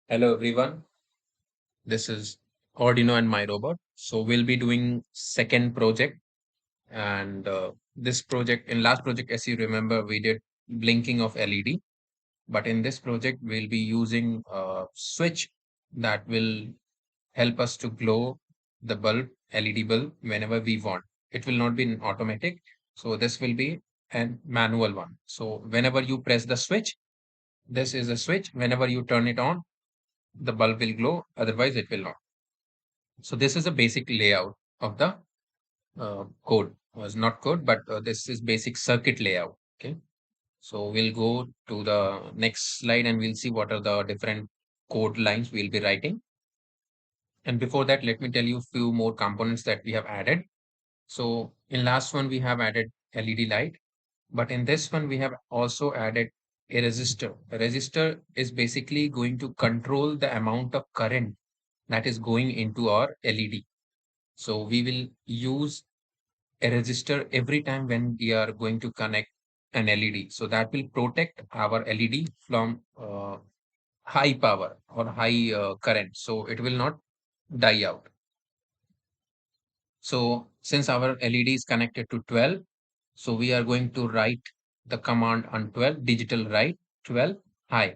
Hello everyone, this is Arduino and my robot. So we'll be doing second project and this project in last project as you remember we did blinking of LED, but in this project we'll be using a switch that will help us to glow the bulb LED bulb whenever we want. It will not be an automatic, so this will be a manual one. So whenever you press the switch, this is a switch. Whenever you turn it on, the bulb will glow, otherwise it will not. So this is a basic layout of the code. Was not code, but this is basic circuit layout. Okay. So we'll go to the next slide and we'll see what are the different code lines we'll be writing. And before that, let me tell you a few more components that we have added. So in last one, we have added LED light, but in this one, we have also added a resistor. A resistor is basically going to control the amount of current that is going into our LED. So we will use a resistor every time when we are going to connect an LED. So that will protect our LED from high power or high current. So it will not die out. So since our LED is connected to 12, so we are going to write the command on 12, digital write 12 high.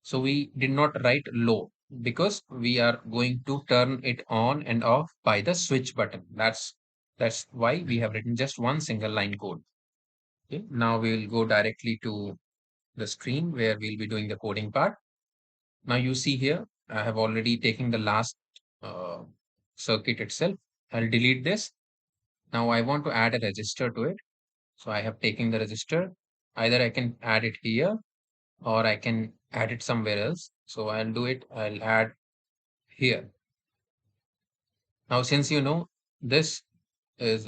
So we did not write low because we are going to turn it on and off by the switch button. That's why we have written just one single line code. Okay. Now we will go directly to the screen where we'll be doing the coding part. Now you see here, I have already taken the last uh, circuit itself. I'll delete this. Now I want to add a register to it. So I have taken the register. Either I can add it here or I can add it somewhere else. So I'll do it. I'll add here. Now, since you know this is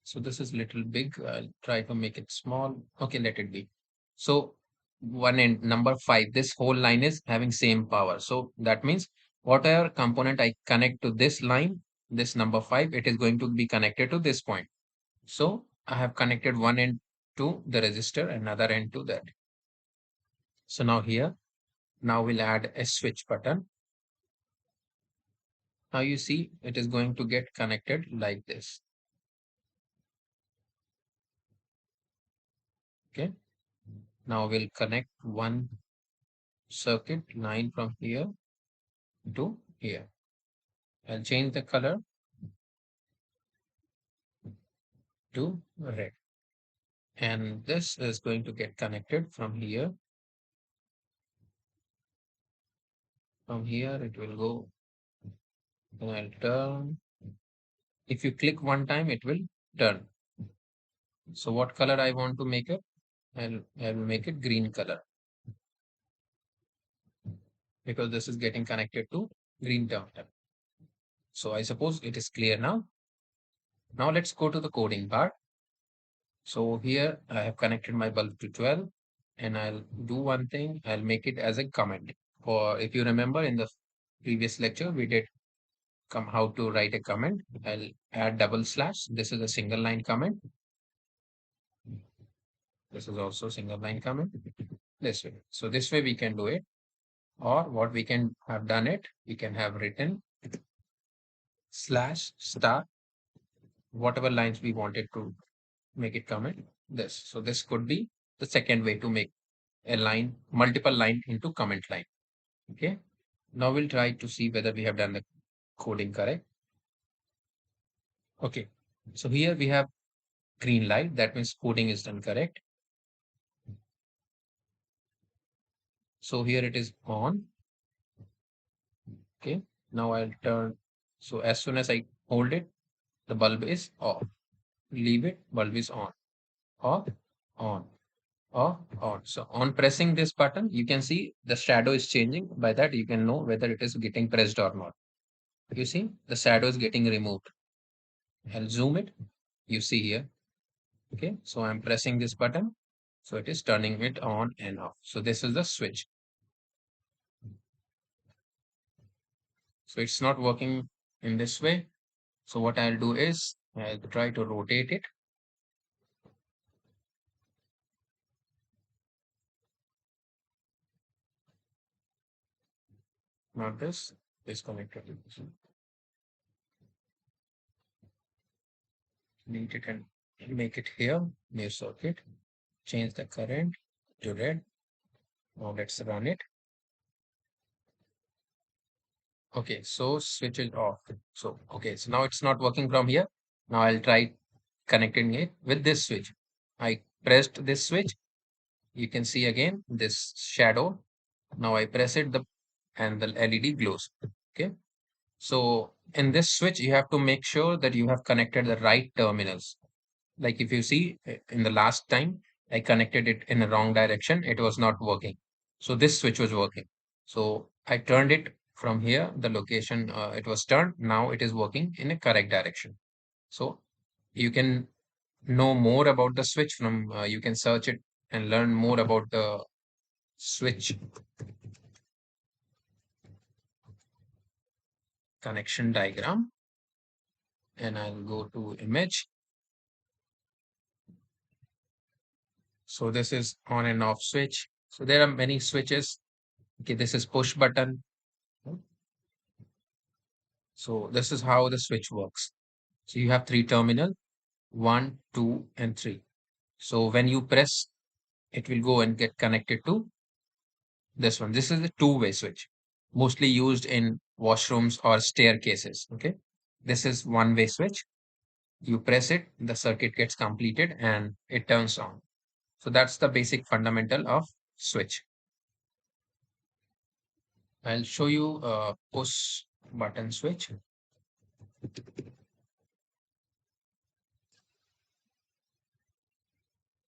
so this is little big. I'll try to make it small. Okay, let it be. So one and number five, this whole line is having same power. So that means whatever component I connect to this line, this number five, it is going to be connected to this point. So I have connected one end to the resistor, another end to that. So now here, now we'll add a switch button. Now you see it is going to get connected like this. Okay. Now we'll connect one circuit line from here to here. I'll change the color to red. And this is going to get connected from here. From here it will go. Then I'll turn. If you click one time, it will turn. So what color I want to make it? I'll make it green color because this is getting connected to green terminal. So I suppose it is clear now. Now let's go to the coding part. So here I have connected my bulb to 12 and I'll do one thing. I'll make it as a comment. Or if you remember in the previous lecture, we did come how to write a comment. I'll add double slash. This is a single line comment. This is also single line comment this way. So this way we can do it. Or what we can have done it, we can have written slash star, whatever lines we wanted to make it comment this. So this could be the second way to make a line, multiple line into comment line. Okay. Now we'll try to see whether we have done the coding correct. Okay. So here we have green light. That means coding is done correct. So here it is on. Okay. Now I'll turn. So as soon as I hold it, the bulb is off. Leave it, bulb is on. Off, on, off, on. So on pressing this button, you can see the shadow is changing. By that, you can know whether it is getting pressed or not. You see, the shadow is getting removed. I'll zoom it. You see here. Okay. So I'm pressing this button. So it is turning it on and off. So this is the switch. So it's not working in this way. So what I'll do is I'll try to rotate it. not this, disconnected. Delete it and make it here, new circuit, change the current to red. Now let's run it. Okay, so switch it off. So, okay, so now it's not working from here. Now I'll try connecting it with this switch. I pressed this switch. You can see again this shadow. Now I press it, the and the LED glows. Okay. So in this switch, you have to make sure that you have connected the right terminals. Like if you see in the last time, I connected it in a wrong direction. It was not working. So this switch was working. So I turned it from here, the location it was turned. Now it is working in a correct direction. So you can know more about the switch from, you can search it and learn more about the switch connection diagram. And I'll go to image. So this is on and off switch. So there are many switches. Okay, this is push button. So this is how the switch works. So you have three terminal, one, two, and three. So when you press, it will go and get connected to this one. This is a two-way switch, mostly used in washrooms or staircases. Okay. This is one-way switch. You press it, the circuit gets completed and it turns on. So that's the basic fundamental of switch. I'll show you a push button switch.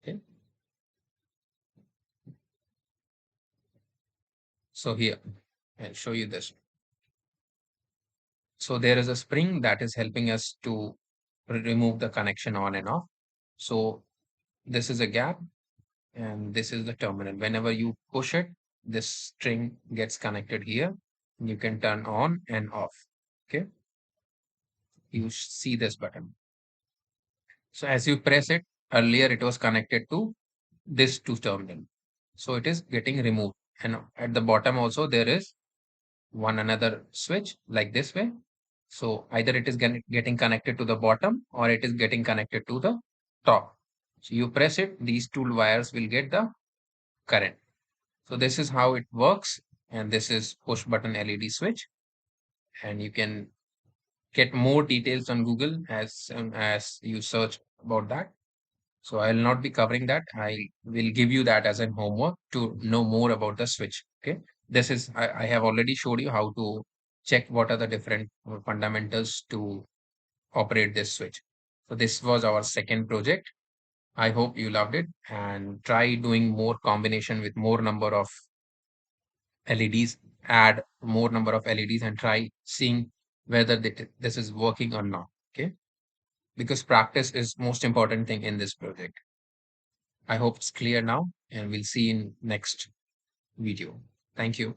Okay. So here, I'll show you this. So there is a spring that is helping us to remove the connection on and off. So this is a gap and this is the terminal. Whenever you push it, this string gets connected here. You can turn on and off. Okay. You see this button. So as you press it, earlier it was connected to this two terminal. So it is getting removed. And at the bottom also there is one another switch like this way. So either it is getting connected to the bottom or it is getting connected to the top. So you press it, these two wires will get the current. So this is how it works. And this is push button LED switch. And you can get more details on Google as soon as you search about that. So I will not be covering that. I will give you that as a homework to know more about the switch. Okay. This is, I have already showed you how to check what are the different fundamentals to operate this switch. So this was our second project. I hope you loved it and try doing more combination with more number of LEDs, add more number of LEDs and try seeing whether this is working or not. Okay. Because practice is most important thing in this project. I hope it's clear now and we'll see in next video. Thank you.